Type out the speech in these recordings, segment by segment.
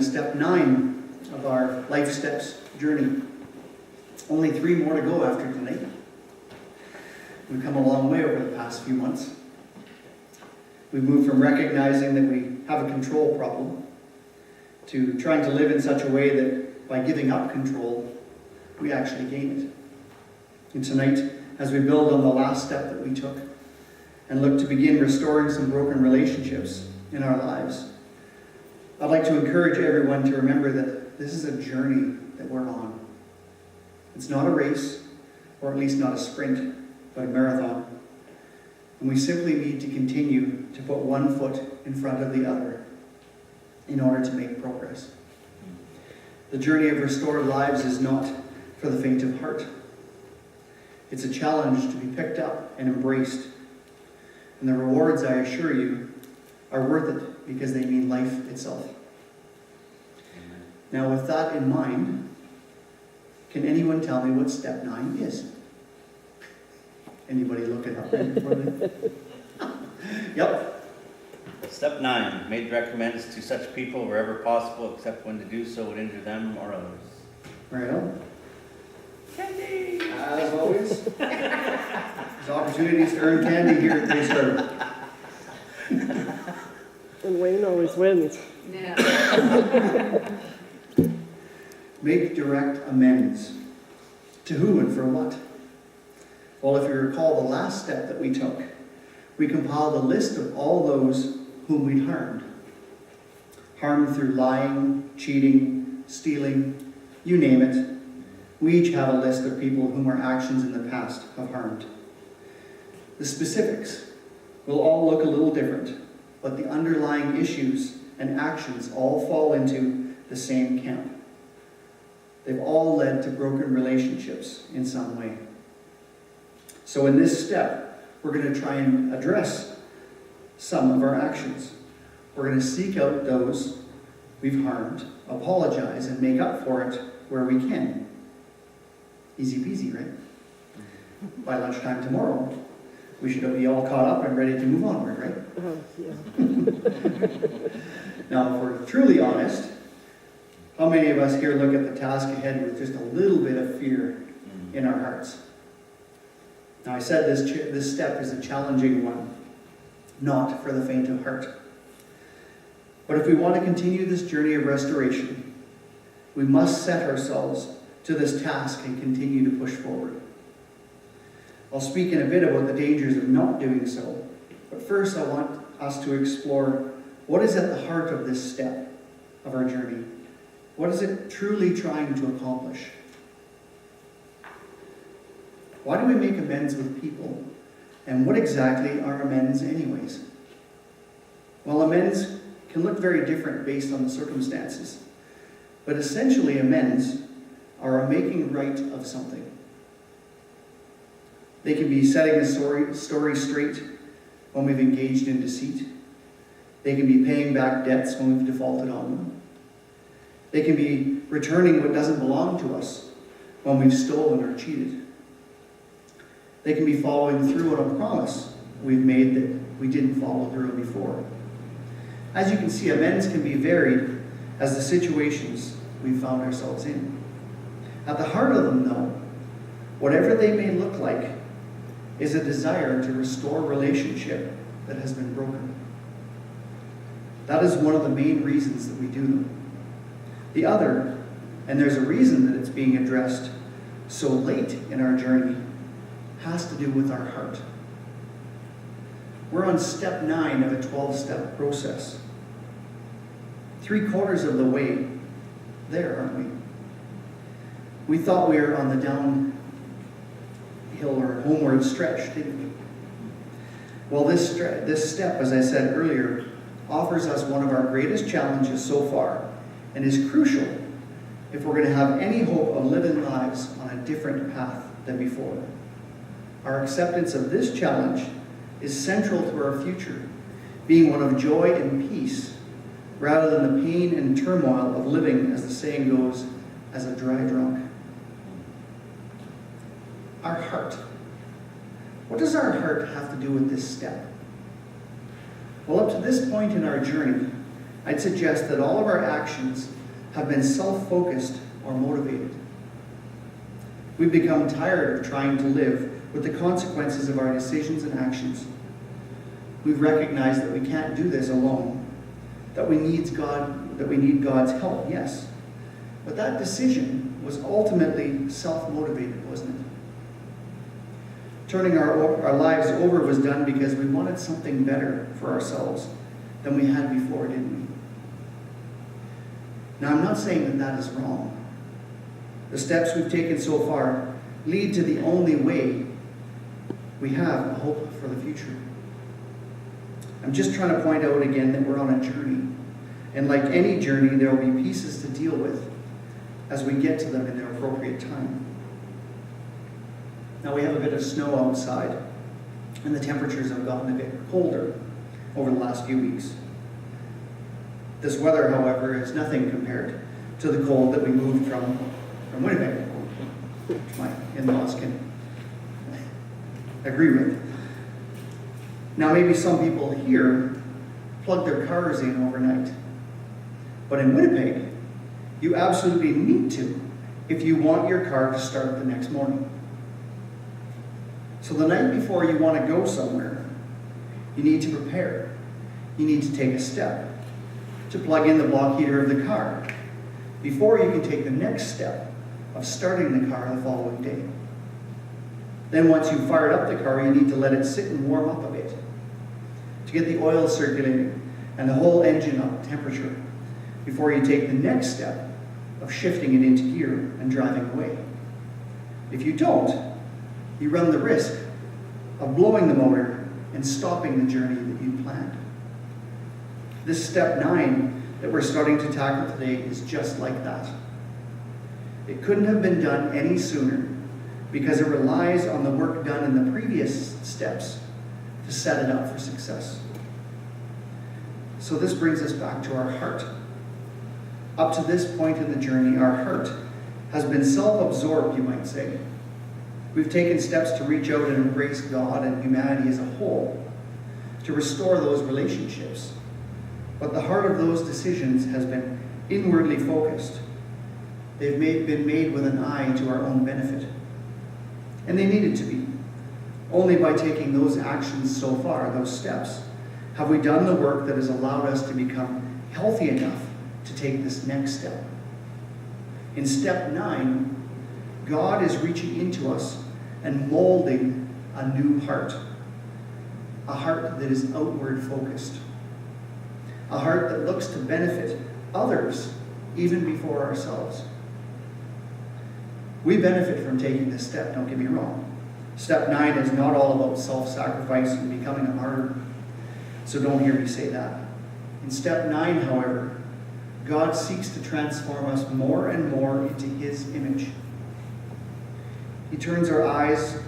step 9 of our Life Steps journey. Only 3 more to go after tonight. We've come a long way over the past few months. We've moved from recognizing that we have a control problem to trying to live in such a way that by giving up control, we actually gain it. And tonight, as we build on the last step that we took and look to begin restoring some broken relationships in our lives, I'd like to encourage everyone to remember that this is a journey that we're on. It's not a race, or at least not a sprint, but a marathon. And we simply need to continue to put one foot in front of the other in order to make progress. The journey of restored lives is not for the faint of heart. It's a challenge to be picked up and embraced. And the rewards, I assure you, are worth it because they mean life itself. Amen. Now, with that in mind, can anyone tell me what step 9 is? Anybody look it up? Yep. Step 9, made recommends to such people wherever possible, except when to do so would injure them or others. Right on. Candy! As always, there's opportunities to earn candy here at Restorative. And Wayne always wins. Yeah. Make direct amends. To who and for what? Well, if you recall the last step that we took, we compiled a list of all those whom we'd harmed. Harmed through lying, cheating, stealing, you name it. We each have a list of people whom our actions in the past have harmed. The specifics will all look a little different, but the underlying issues and actions all fall into the same camp. They've all led to broken relationships in some way. So in this step, we're going to try and address some of our actions. We're going to seek out those we've harmed, apologize, and make up for it where we can. Easy peasy, right? By lunchtime tomorrow, we should be all caught up and ready to move onward, right? Yeah. Now, if we're truly honest, how many of us here look at the task ahead with just a little bit of fear in our hearts? Now, I said this step is a challenging one, not for the faint of heart. But if we want to continue this journey of restoration, we must set ourselves to this task and continue to push forward. I'll speak in a bit about the dangers of not doing so, but first I want us to explore what is at the heart of this step of our journey. What is it truly trying to accomplish? Why do we make amends with people? And what exactly are amends anyways? Well, amends can look very different based on the circumstances. But essentially, amends are a making right of something. They can be setting the story straight when we've engaged in deceit. They can be paying back debts when we've defaulted on them. They can be returning what doesn't belong to us when we've stolen or cheated. They can be following through on a promise we've made that we didn't follow through on before. As you can see, amends can be varied as the situations we've found ourselves in. At the heart of them, though, whatever they may look like, is a desire to restore relationship that has been broken. That is one of the main reasons that we do them. The other, and there's a reason that it's being addressed so late in our journey, has to do with our heart. We're on step 9 of a 12-step process. 3/4 of the way there, aren't we? We thought we were on the downhill or homeward stretch, didn't we? Well, this step, as I said earlier, offers us one of our greatest challenges so far and is crucial if we're going to have any hope of living lives on a different path than before. Our acceptance of this challenge is central to our future, being one of joy and peace, rather than the pain and turmoil of living, as the saying goes, as a dry drunk. Our heart. What does our heart have to do with this step? Well, up to this point in our journey, I'd suggest that all of our actions have been self-focused or motivated. We've become tired of trying to live with the consequences of our decisions and actions. We've recognized that we can't do this alone, that we need God's help, yes. But that decision was ultimately self-motivated, wasn't it? Turning our lives over was done because we wanted something better for ourselves than we had before, didn't we? Now, I'm not saying that that is wrong. The steps we've taken so far lead to the only way we have a hope for the future. I'm just trying to point out again that we're on a journey. And like any journey, there will be pieces to deal with as we get to them in their appropriate time. Now we have a bit of snow outside, and the temperatures have gotten a bit colder over the last few weeks. This weather, however, is nothing compared to the cold that we moved from Winnipeg, which my in-laws can agree with. Now maybe some people here plug their cars in overnight, but in Winnipeg, you absolutely need to if you want your car to start the next morning. So the night before you want to go somewhere, you need to prepare. You need to take a step to plug in the block heater of the car before you can take the next step of starting the car the following day. Then once you've fired up the car, you need to let it sit and warm up a bit to get the oil circulating and the whole engine up to temperature before you take the next step of shifting it into gear and driving away. If you don't, you run the risk of blowing the motor and stopping the journey that you planned. This step 9 that we're starting to tackle today is just like that. It couldn't have been done any sooner because it relies on the work done in the previous steps to set it up for success. So this brings us back to our heart. Up to this point in the journey, our heart has been self-absorbed, you might say. We've taken steps to reach out and embrace God and humanity as a whole, to restore those relationships. But the heart of those decisions has been inwardly focused. They've been made with an eye to our own benefit. And they needed to be. Only by taking those actions so far, those steps, have we done the work that has allowed us to become healthy enough to take this next step. In step 9, God is reaching into us and molding a new heart. A heart that is outward focused. A heart that looks to benefit others even before ourselves. We benefit from taking this step, don't get me wrong. Step 9 is not all about self-sacrifice and becoming a martyr. So don't hear me say that. In step 9, however, God seeks to transform us more and more into His image. He turns our eyes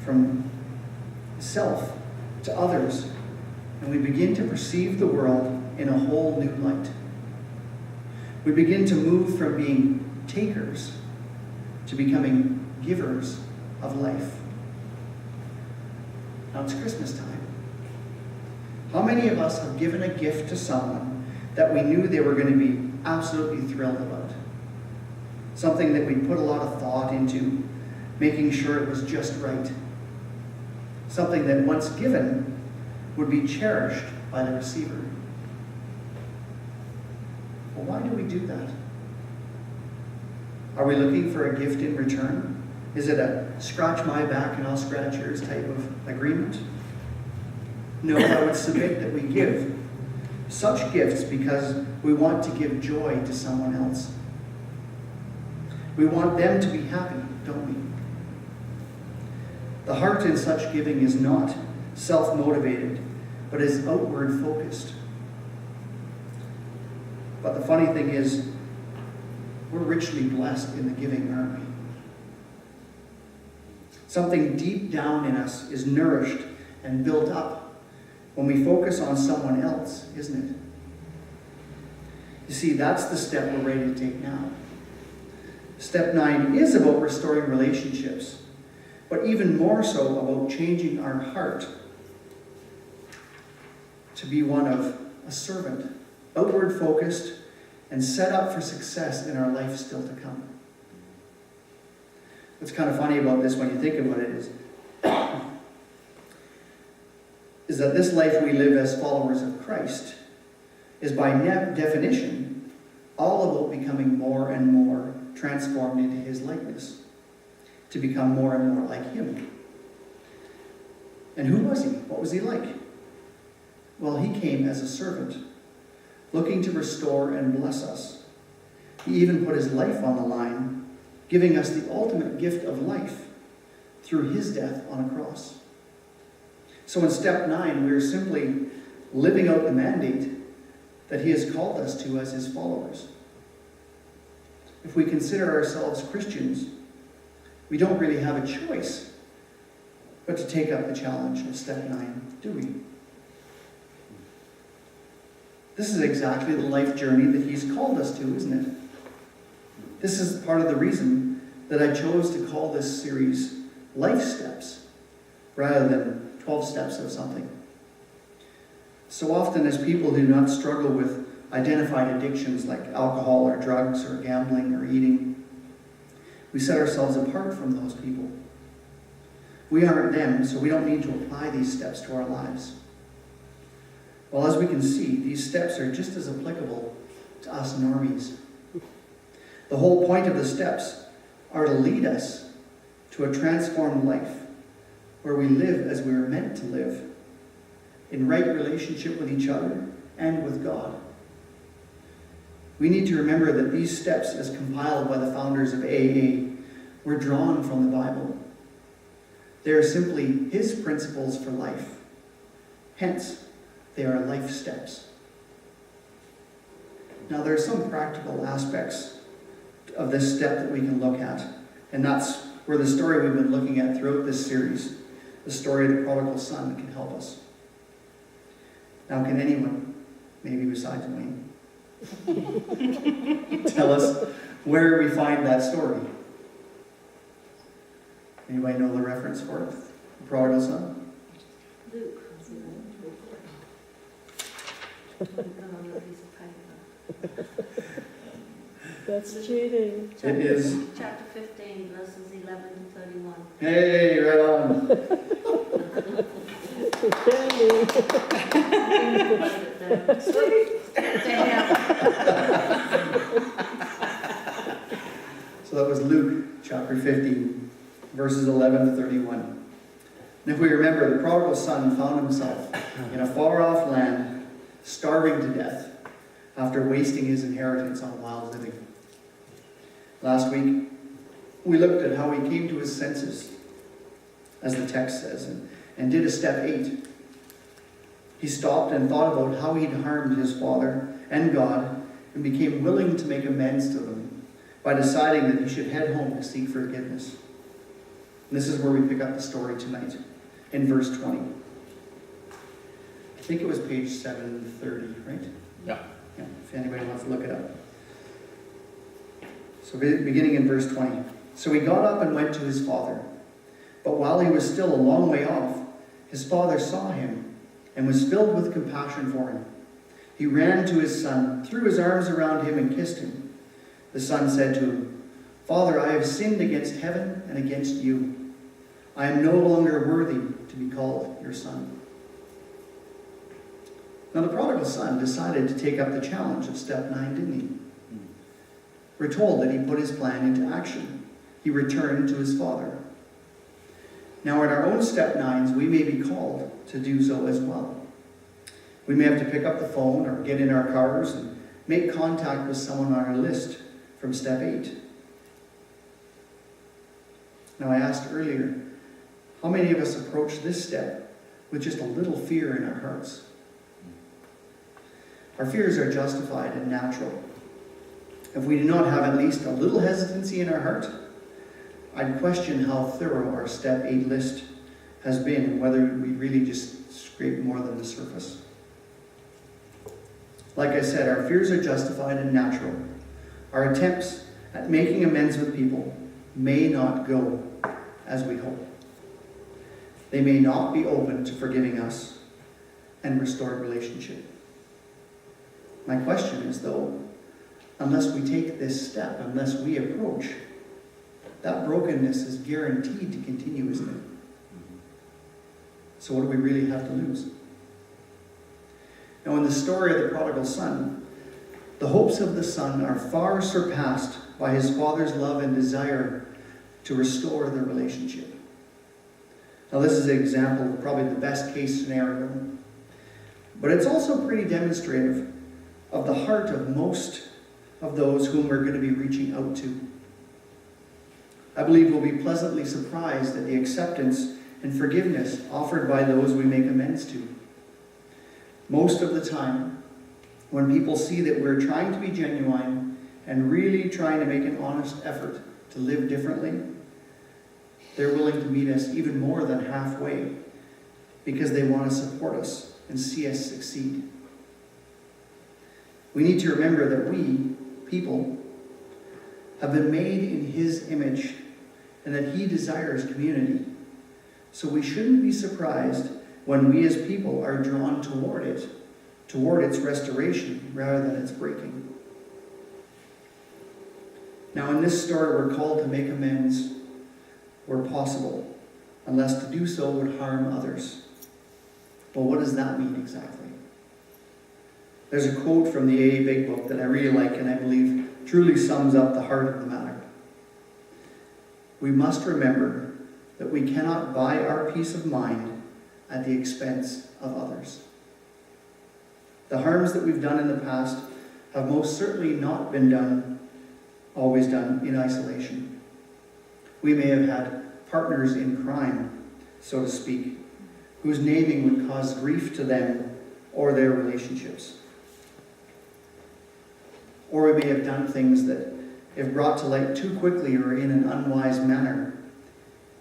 from self to others, and we begin to perceive the world in a whole new light. We begin to move from being takers to becoming givers of life. Now it's Christmas time. How many of us have given a gift to someone that we knew they were going to be absolutely thrilled about? Something that we put a lot of thought into, making sure it was just right. Something that once given would be cherished by the receiver. Well, why do we do that? Are we looking for a gift in return? Is it a scratch my back and I'll scratch yours type of agreement? No, I would submit that we give such gifts because we want to give joy to someone else. We want them to be happy, don't we? The heart in such giving is not self-motivated, but is outward focused. But the funny thing is, we're richly blessed in the giving, aren't we? Something deep down in us is nourished and built up when we focus on someone else, isn't it? You see, that's the step we're ready to take now. Step 9 is about restoring relationships, but even more so about changing our heart to be one of a servant, outward focused and set up for success in our life still to come. What's kind of funny about this when you think about it is that this life we live as followers of Christ is by definition all about becoming more and more transformed into his likeness, to become more and more like him. And who was he? What was he like? Well, he came as a servant, looking to restore and bless us. He even put his life on the line, giving us the ultimate gift of life through his death on a cross. So in step 9, we are simply living out the mandate that he has called us to as his followers. If we consider ourselves Christians, we don't really have a choice but to take up the challenge of step 9, do we? This is exactly the life journey that he's called us to, isn't it? This is part of the reason that I chose to call this series Life Steps rather than 12 steps of something. So often as people do not struggle with identified addictions like alcohol or drugs or gambling or eating, we set ourselves apart from those people. We aren't them, so we don't need to apply these steps to our lives. Well, as we can see, these steps are just as applicable to us normies. The whole point of the steps are to lead us to a transformed life where we live as we are meant to live, in right relationship with each other and with God. We need to remember that these steps, as compiled by the founders of AA, were drawn from the Bible. They are simply his principles for life. Hence, they are life steps. Now, there are some practical aspects of this step that we can look at, and that's where the story we've been looking at throughout this series, the story of the prodigal son, can help us. Now, can anyone, maybe besides Wayne, tell us where we find that story? Anybody know the reference for it? The prodigal son? Luke. That's cheating. It is. Chapter 15, verses 11 to 31. Hey, right on. Candy. So that was Luke chapter 15, verses 11 to 31. And if we remember, the prodigal son found himself in a far-off land, starving to death, after wasting his inheritance on wild living. Last week, we looked at how he came to his senses, as the text says, and did a step 8. He stopped and thought about how he'd harmed his father and God, and became willing to make amends to them by deciding that he should head home to seek forgiveness. And this is where we pick up the story tonight, in verse 20. I think it was page 730, right? Yeah. Yeah, if anybody wants to look it up. So beginning in verse 20. So he got up and went to his father. But while he was still a long way off, his father saw him and was filled with compassion for him. He ran to his son, threw his arms around him, and kissed him. The son said to him, "Father, I have sinned against heaven and against you. I am no longer worthy to be called your son." Now the prodigal son decided to take up the challenge of step 9, didn't he? We're told that he put his plan into action. He returned to his father. Now in our own step 9s, we may be called to do so as well. We may have to pick up the phone or get in our cars and make contact with someone on our list from step 8. Now I asked earlier, how many of us approach this step with just a little fear in our hearts? Our fears are justified and natural. If we do not have at least a little hesitancy in our heart, I'd question how thorough our step 8 list has been and whether we really just scrape more than the surface. Like I said, our fears are justified and natural. Our attempts at making amends with people may not go as we hope. They may not be open to forgiving us and restored relationship. My question is, though, unless we take this step, unless we approach, that brokenness is guaranteed to continue, isn't it? So what do we really have to lose? Now, in the story of the prodigal son, the hopes of the son are far surpassed by his father's love and desire to restore the relationship. Now, this is an example of probably the best case scenario, but it's also pretty demonstrative of the heart of most of those whom we're going to be reaching out to. I believe we'll be pleasantly surprised at the acceptance and forgiveness offered by those we make amends to. Most of the time, when people see that we're trying to be genuine and really trying to make an honest effort to live differently, they're willing to meet us even more than halfway because they want to support us and see us succeed. We need to remember that we, people, have been made in His image and that He desires community. So we shouldn't be surprised when we as people are drawn toward it, toward its restoration rather than its breaking. Now, in this story, we're called to make amends where possible, unless to do so would harm others. Well, what does that mean exactly? There's a quote from the AA Big Book that I really like and I believe truly sums up the heart of the matter. We must remember that we cannot buy our peace of mind at the expense of others. The harms that we've done in the past have most certainly not been always done in isolation. We may have had partners in crime, so to speak, whose naming would cause grief to them or their relationships. Or we may have done things that, if brought to light too quickly or in an unwise manner,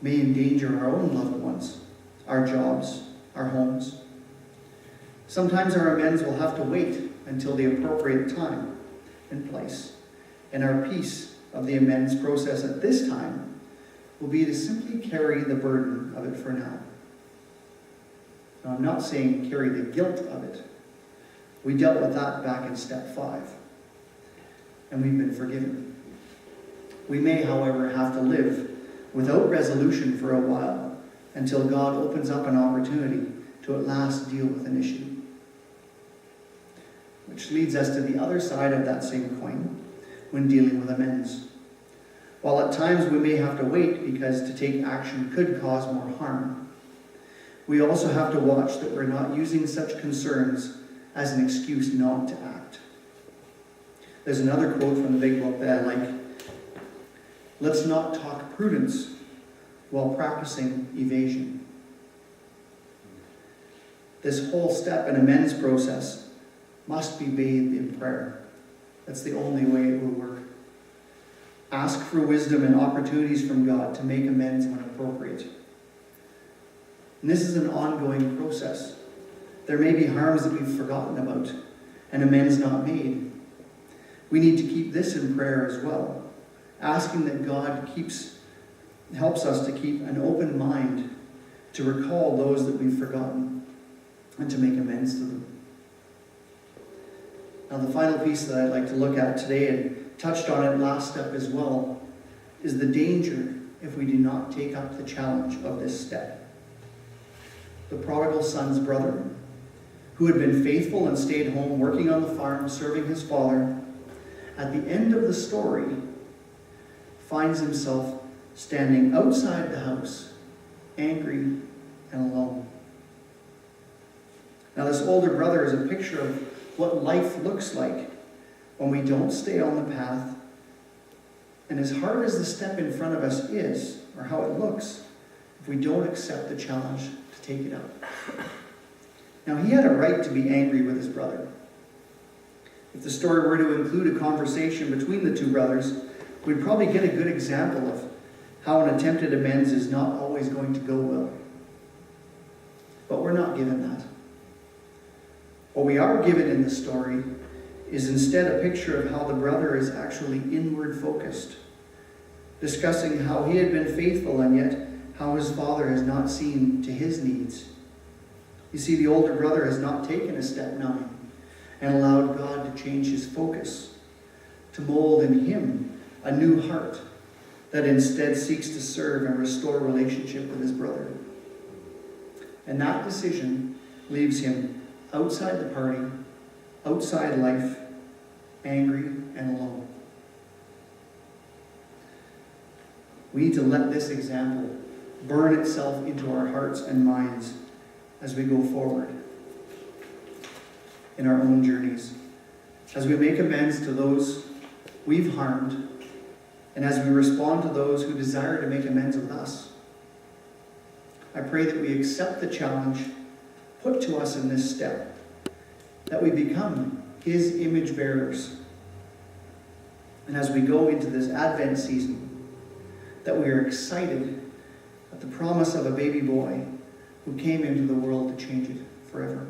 may endanger our own loved ones, our jobs, our homes. Sometimes our amends will have to wait until the appropriate time and place, and our piece of the amends process at this time will be to simply carry the burden of it for now. Now, I'm not saying carry the guilt of it. We dealt with that back in step 5, and we've been forgiven. We may, however, have to live without resolution for a while until God opens up an opportunity to at last deal with an issue. Which leads us to the other side of that same coin when dealing with amends. While at times we may have to wait because to take action could cause more harm, we also have to watch that we're not using such concerns as an excuse not to act. There's another quote from the Big Book that I like. Let's not talk prudence while practicing evasion. This whole step in amends process must be bathed in prayer. That's the only way it will work. Ask for wisdom and opportunities from God to make amends when appropriate. And this is an ongoing process. There may be harms that we've forgotten about and amends not made. We need to keep this in prayer as well, asking that God helps us to keep an open mind to recall those that we've forgotten and to make amends to them. Now, the final piece that I'd like to look at today, and touched on it last step as well, is the danger if we do not take up the challenge of this step. The prodigal son's brother, who had been faithful and stayed home working on the farm, serving his father, at the end of the story, finds himself standing outside the house, angry and alone. Now, this older brother is a picture of what life looks like when we don't stay on the path. And as hard as the step in front of us is, or how it looks, if we don't accept the challenge to take it up. Now, he had a right to be angry with his brother. If the story were to include a conversation between the two brothers, we'd probably get a good example of how an attempted amends is not always going to go well. But we're not given that. What we are given in the story is instead a picture of how the brother is actually inward focused, discussing how he had been faithful and yet how his father has not seen to his needs. You see, the older brother has not taken a step 9 and allowed God to change his focus, to mold in him a new heart that instead seeks to serve and restore relationship with his brother. And that decision leaves him outside the party, outside life, angry and alone. We need to let this example burn itself into our hearts and minds as we go forward in our own journeys, as we make amends to those we've harmed, and as we respond to those who desire to make amends with us. I pray that we accept the challenge put to us in this step, that we become his image bearers. And as we go into this Advent season, that we are excited at the promise of a baby boy who came into the world to change it forever.